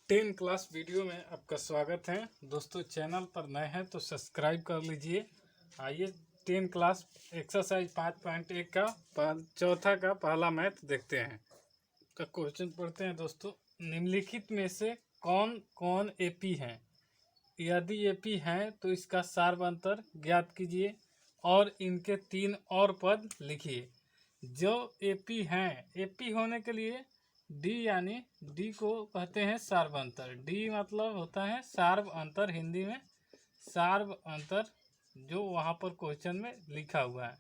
10 class video में आपका स्वागत है। दोस्तों चैनल पर नए हैं तो सब्सक्राइब कर लीजिए। आइए 10 क्लास एक्सरसाइज 5.1 का चौथा का पहला मैथ देखते हैं। तो क्वेश्चन पढ़ते हैं दोस्तों। निम्नलिखित में से कौन कौन एपी हैं? यदि एपी हैं तो इसका सार्व अंतर ज्ञात कीजिए और इनके 3 और पद लिखिए। जो एपी हैं, एपी होने के लिए डी यानी डी को कहते हैं सार्व अंतर। डी मतलब होता है सार्व अंतर, हिंदी में सार्व अंतर, जो वहाँ पर क्वेश्चन में लिखा हुआ है।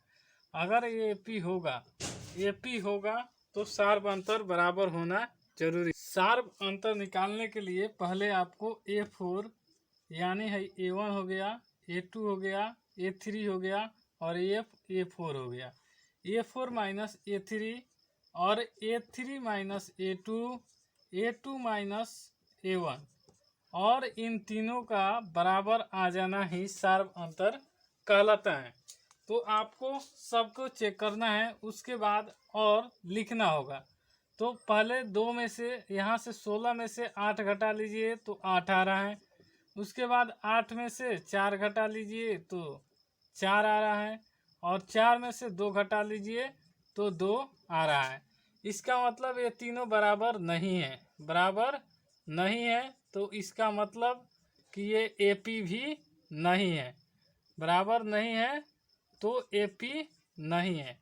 अगर ये एपी होगा तो सार्व अंतर बराबर होना जरूरी। सार्व अंतर निकालने के लिए पहले आपको A4 यानी है A1 हो गया, A2 हो गया, A3 हो गया और A4 हो गया। A4 माइनस A3 और A3 minus A2, A2 minus A1 और इन तीनों का बराबर आ जाना ही सार्व अंतर कहलाता है। तो आपको सबको चेक करना है, उसके बाद और लिखना होगा। तो पहले 2 में से, यहाँ से 16 में से 8 घटा लीजिए तो 8 आ रहा है। उसके बाद 8 में से 4 घटा लीजिए तो 4 आ रहा है और 4 में से 2 घटा लीजिए तो 2 आ रहा है। इसका मतलब ये तीनों बराबर नहीं है, बराबर नहीं है। तो इसका मतलब कि ये एपी भी नहीं है, बराबर नहीं है तो एपी नहीं है।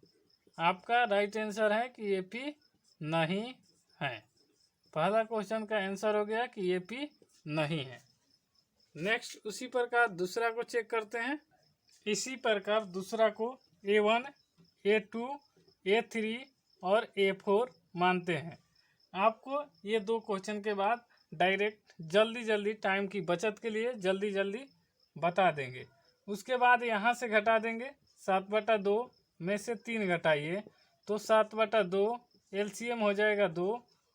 आपका राइट आंसर है कि एपी नहीं है। पहला क्वेश्चन का आंसर हो गया कि एपी नहीं है। नेक्स्ट उसी प्रकार दूसरा को चेक करते हैं। इसी प्रकार दूसरा को A1, A2, A3 और A4 मानते हैं। आपको ये 2 क्वेश्चन के बाद डायरेक्ट जल्दी टाइम की बचत के लिए जल्दी बता देंगे। उसके बाद यहाँ से घटा देंगे। 7/2 में से 3 घटाइए तो 7/2 LCM हो जाएगा 2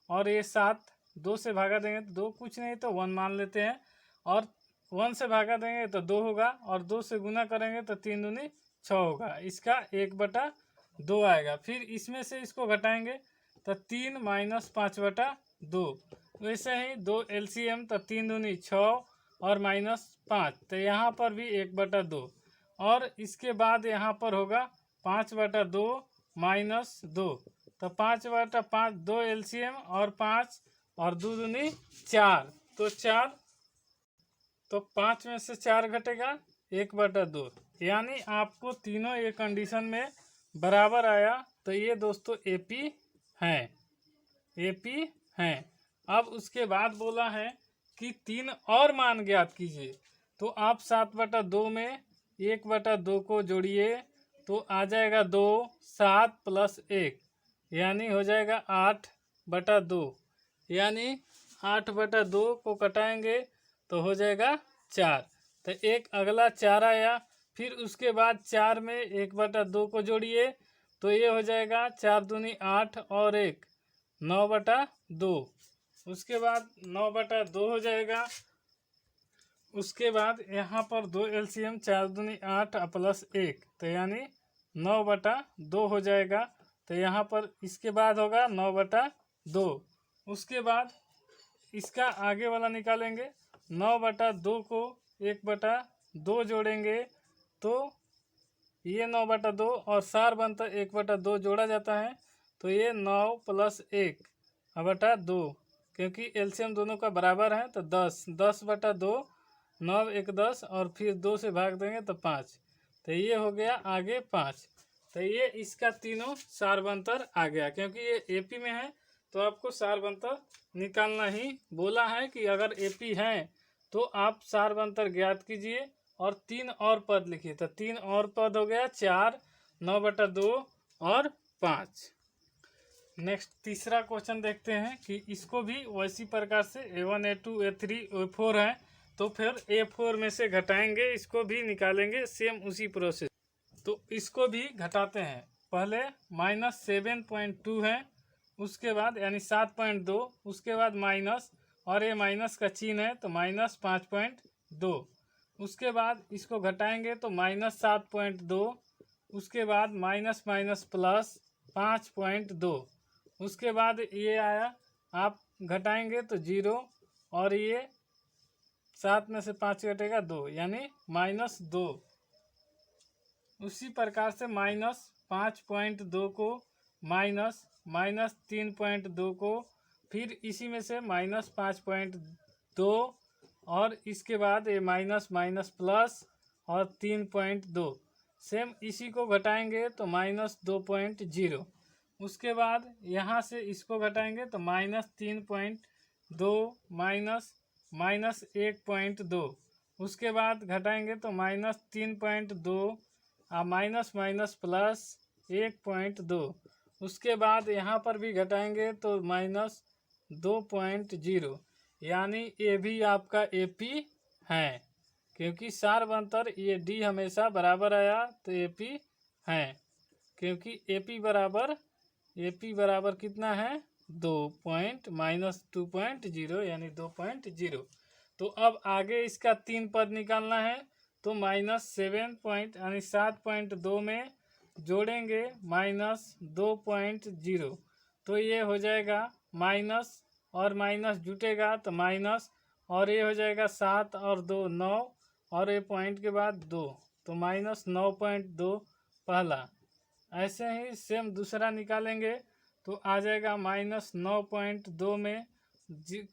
और ये 7 2 से भागा देंगे तो 2, कुछ नहीं तो 1 मान लेते हैं, और 1 से भागा देंगे तो 2 होगा और 2 से गुना करेंगे तो 3 दूनी 6 होगा। इसका 1/2 आएगा। फिर इसमें से इसको घटाएंगे तो 3 माइनस 5/2। वैसे ही 2 LCM तो 3 दूनी 6 और माइनस 5, तो यहाँ पर भी 1/2 और इसके बाद यहाँ पर होगा 5/2 माइनस 2, तो 5/5 2 LCM और 5 और 2 दूनी 4, तो 4, तो 5 में से 4 घटेगा 1/2। यानी आपको तीनों एक कंडीशन में बराबर आया। तो ये दोस्तों एपी हैं, एपी हैं। अब उसके बाद बोला है कि 3 और मान ज्ञात कीजिए। तो आप 7/2 में 1/2 को जोड़िए तो आ जाएगा 2, 7 प्लस 1 यानी हो जाएगा 8/2। यानी 8/2 को कटाएंगे तो हो जाएगा 4, तो एक अगला 4 आया। फिर उसके बाद 4 में 1/2 को जोड़िए तो ये हो जाएगा 4 दूनी 8 और 1 9/2। उसके बाद 9/2 हो जाएगा। उसके बाद यहाँ पर 2 LCM 4 दूनी 8 प्लस 1, तो यानी 9/2 हो जाएगा। तो यहाँ पर इसके बाद होगा 9/2। उसके बाद इसका आगे वाला निकालेंगे। 9/2 को 1/2 जोड़ेंगे तो ये 9/2 और सार बनता 1/2 जोड़ा जाता है तो ये 9 प्लस 1/2, क्योंकि एलसीएम दोनों का बराबर है तो 10, 10/2, 9 1 10 और फिर 2 से भाग देंगे तो 5, तो ये हो गया आगे 5। तो ये इसका तीनों सारबंतर आ गया। क्योंकि ये एपी में है तो आपको सारबंतर निकालना ही बोला है कि अगर एपी है तो आप सारबंतर ज्ञात कीजिए और 3 और पद लिखिए। तो 3 और पद हो गया 4, 9/2 और 5। नेक्स्ट तीसरा क्वेश्चन देखते हैं कि इसको भी वैसी प्रकार से A1, A2, A3, A4 है तो फिर A4 में से घटाएंगे, इसको भी निकालेंगे सेम उसी प्रोसेस। तो इसको भी घटाते हैं। पहले -7.2 है, उसके बाद यानी 7.2, उसके बाद माइनस और ये माइनस का चिन्ह है तो -5.2। उसके बाद इसको घटाएंगे तो -7.2, उसके बाद माइनस माइनस प्लस 5.2। उसके बाद ये आया, आप घटाएंगे तो 0 और ये 7 में से 5 घटेगा 2 यानी -2। उसी प्रकार से -5.2 को -3.2 को फिर इसी में से -5.2 और इसके बाद ये माइनस माइनस प्लस और 3.2 सेम इसी को घटाएंगे तो -2.0। उसके बाद यहाँ से इसको घटाएंगे तो -3.2 -1.2। उसके बाद घटाएंगे तो -3.2 माइनस माइनस प्लस 1.2। उसके बाद यहाँ पर भी घटाएंगे तो -2.0 यानी ये भी आपका AP है, क्योंकि सार्व अंतर ये D हमेशा बराबर आया तो AP है, क्योंकि AP बराबर कितना है 2.-2.0 यानी 2.0। तो अब आगे इसका 3 पद निकालना है तो -7 यानी 7.2 में जोड़ेंगे -2.0 तो ये हो जाएगा माइनस और माइनस जुटेगा तो माइनस और ये हो जाएगा 7 और 2 9 और ये पॉइंट के बाद 2 तो -9.2 पहला। ऐसे ही सेम दूसरा निकालेंगे तो आ जाएगा -9.2 में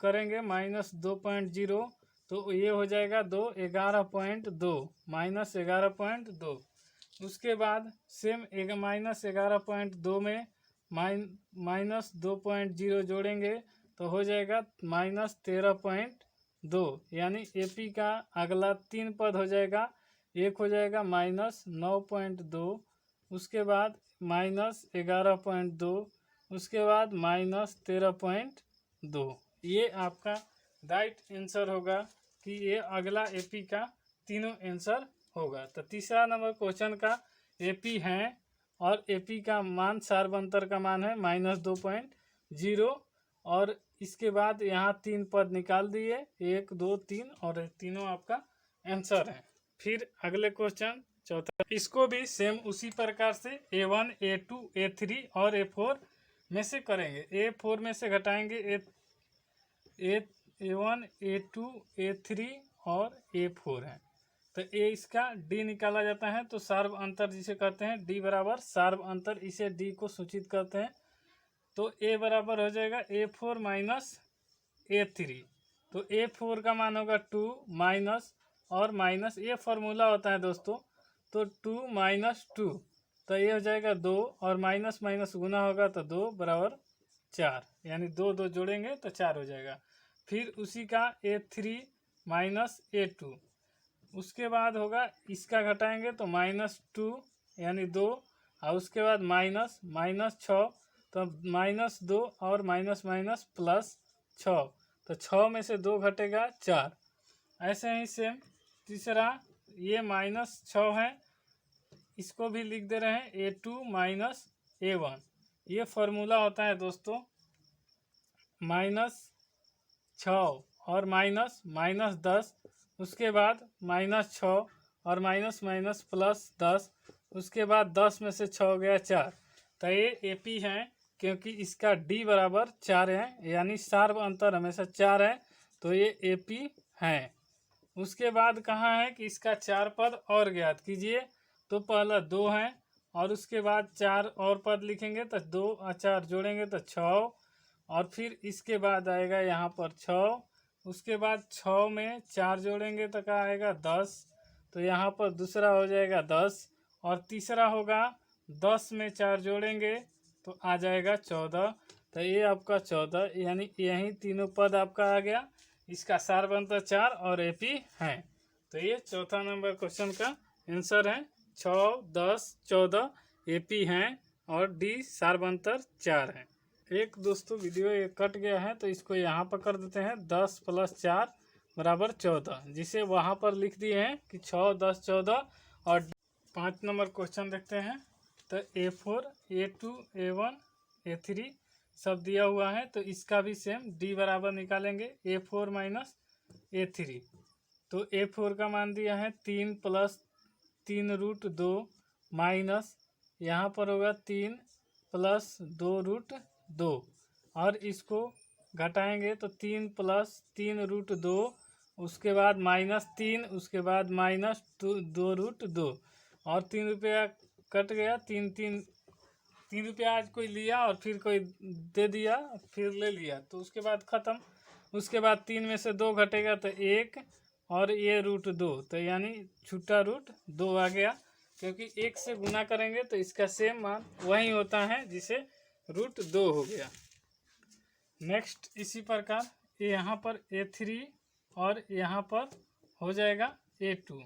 करेंगे -2.0 तो ये हो जाएगा 11.2 -11.2। उसके बाद सेम -11.2 में -2.0 जोड़ेंगे तो हो जाएगा -13.2 यानी AP का अगला 3 पद हो जाएगा। एक हो जाएगा -9.2, उसके बाद -11.2, उसके बाद -13.2। ये आपका राइट आंसर होगा कि ये अगला AP का तीनों आंसर होगा। तो तीसरा नंबर क्वेश्चन का AP है और AP का मान सार्व अंतर का मान है -2.0 और इसके बाद यहाँ 3 पद निकाल दिए 1 2 3 और तीनों आपका आंसर है। फिर अगले क्वेश्चन चौथा, इसको भी सेम उसी प्रकार से A1 A2 A3 और A4 में से करेंगे। A4 में से घटाएंगे A1 A2 A3 और A4 है तो A इसका D निकाला जाता है तो सार्व अंतर जिसे कहते हैं D बराबर सार्व अंतर, इसे D को सूचित करते हैं। तो A बराबर हो जाएगा A4 माइनस A3 तो A4 का मान होगा 2 माइनस और माइनस, ये फार्मूला होता है दोस्तों, तो 2 - 2 तो ये हो जाएगा 2 और माइनस माइनस गुना होगा तो 2 बराबर 4 यानी 2 2 जोड़ेंगे तो 4 हो जाएगा। फिर उसी का A3 माइनस A2, उसके बाद होगा इसका घटाएंगे तो -2 यानी 2 और उसके बाद -6 तो -2 और माइनस माइनस प्लस 6 तो 6 में से 2 घटेगा 4। ऐसे ही सेम तीसरा ये -6 है, इसको भी लिख दे रहे हैं A2 माइनस A1। ये फार्मूला होता है दोस्तों -6 और -10, उसके बाद -6 और माइनस माइनस प्लस 10, उसके बाद 10 में से 6 गया 4 तो ये AP है, क्योंकि इसका D बराबर 4 है यानी सार्व अंतर हमेशा 4 है तो ये AP है। उसके बाद कहाँ है कि इसका 4 पद और ज्ञात कीजिए तो पहला 2 है और उसके बाद 4 और पद लिखेंगे तो 2 और 4 जोड़ेंगे तो 6 और फिर इसके बाद आएगा यहाँ पर 6, उसके बाद 6 में 4 जोड़ेंगे तो क्या आएगा 10 तो यहाँ पर दूसरा हो जाएगा 10 और तीसरा होगा 10 में 4 जोड़ेंगे तो आ जाएगा 14 तो ये आपका 14 यानी यही तीनों पद आपका आ गया। इसका सार्व अंतर 4 और AP है। तो ये चौथा नंबर क्वेश्चन का आंसर है 6 10 14 AP हैं और D सार्व अंतर 4 है। एक दोस्तों वीडियो ये कट गया है तो इसको यहाँ पर कर देते हैं 10 + 4 बराबर 14, जिसे वहाँ पर लिख दिए हैं कि 6 10 14। और 5 नंबर क्वेश्चन देखते हैं तो A4 A2 A1 A3 सब दिया हुआ है तो इसका भी सेम D बराबर निकालेंगे A4 माइनस A3 तो A4 का मान दिया है 3 + 3√2 माइनस यहाँ पर होगा 3 + 2√2 और इसको घटाएंगे तो 3 प्लस 3√2, उसके बाद -3, उसके बाद -2√2 और 3 रुपया कट गया। 3 रुपया आज कोई लिया और फिर कोई दे दिया, फिर ले लिया, तो उसके बाद ख़त्म। उसके बाद 3 में से 2 घटेगा तो 1 और ये √2, तो यानी छुट्टा √2 आ गया, क्योंकि 1 से गुना करेंगे तो इसका सेम मान वही होता है जिसे √2 हो गया। नेक्स्ट इसी प्रकार यहाँ पर A3 और यहाँ पर हो जाएगा A2।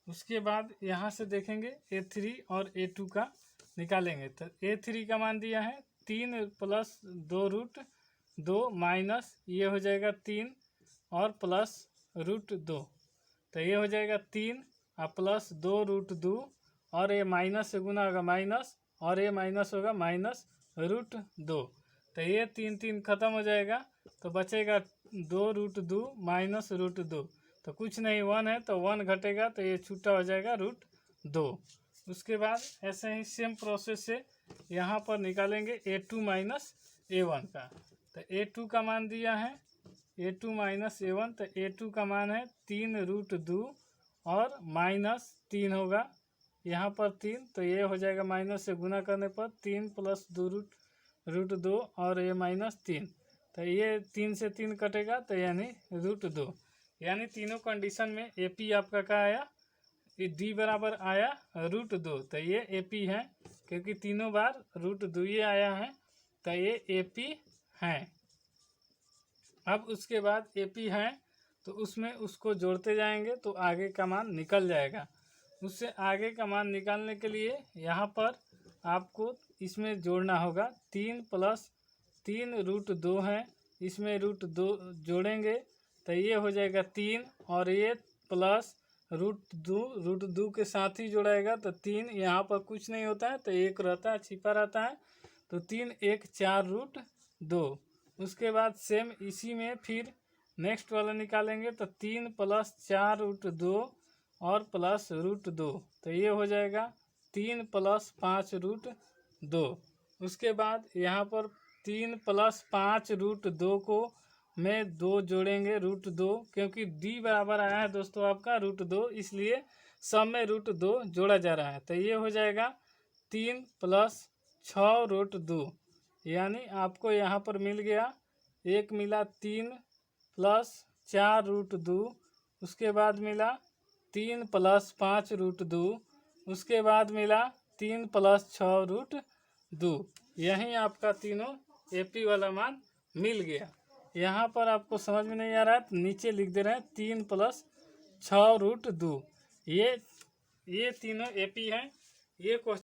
उसके बाद यहाँ से देखेंगे A3 और A2 का निकालेंगे तो A3 का मान दिया है 3 प्लस 2√2 माइनस ये हो जाएगा 3 और प्लस √2, तो ये हो जाएगा 3 और प्लस 2√2 और ये माइनस से गुना होगा माइनस और ये माइनस होगा -√2, तो ये 3 ख़त्म हो जाएगा, तो बचेगा 2√2 माइनस √2, तो कुछ नहीं 1 है तो 1 घटेगा, तो ये छूटा हो जाएगा √2। उसके बाद ऐसे ही सेम प्रोसेस से यहाँ पर निकालेंगे A2 माइनस A1 का, तो A2 का मान दिया है A2 माइनस A1, तो A2 का मान है 3√2 और -3 होगा यहाँ पर 3, तो ये हो जाएगा माइनस से गुना करने पर 3 प्लस 2√2 और ये -3, तो ये 3 से 3 कटेगा, तो यानी √2, यानी तीनों कंडीशन में AP आपका क्या आया, D बराबर आया √2, तो ये AP है, क्योंकि तीनों बार √2 ये आया है, तो ये AP है। अब उसके बाद AP है तो उसमें उसको जोड़ते जाएंगे तो आगे का मान निकल जाएगा। उससे आगे का मान निकालने के लिए यहाँ पर आपको इसमें जोड़ना होगा 3 प्लस 3√2 है, इसमें √2 जोड़ेंगे तो ये हो जाएगा 3 और ये प्लस √2 के साथ ही जोड़ाएगा, तो 3 यहाँ पर कुछ नहीं होता है तो 1 रहता है, छिपा रहता है, तो 3 1 4√2। उसके बाद सेम इसी में फिर नेक्स्ट वाला निकालेंगे तो 3 प्लस 4√2 और प्लस √2, तो ये हो जाएगा 3 प्लस 5√2। उसके बाद यहाँ पर 3 प्लस 5√2 को में 2 जोड़ेंगे √2, क्योंकि D बराबर आया है दोस्तों आपका √2, इसलिए सब में √2 जोड़ा जा रहा है, तो ये हो जाएगा 3 प्लस 6√2, यानी आपको यहाँ पर मिल गया, एक मिला 3 प्लस 4√2, उसके बाद मिला 3 प्लस 5√2, उसके बाद मिला 3 प्लस 6√2, यहीं आपका तीनों AP वाला मान मिल गया। यहाँ पर आपको समझ में नहीं आ रहा है तो नीचे लिख दे रहे हैं 3 प्लस 6√2, ये तीनों AP हैं। ये क्वेश्चन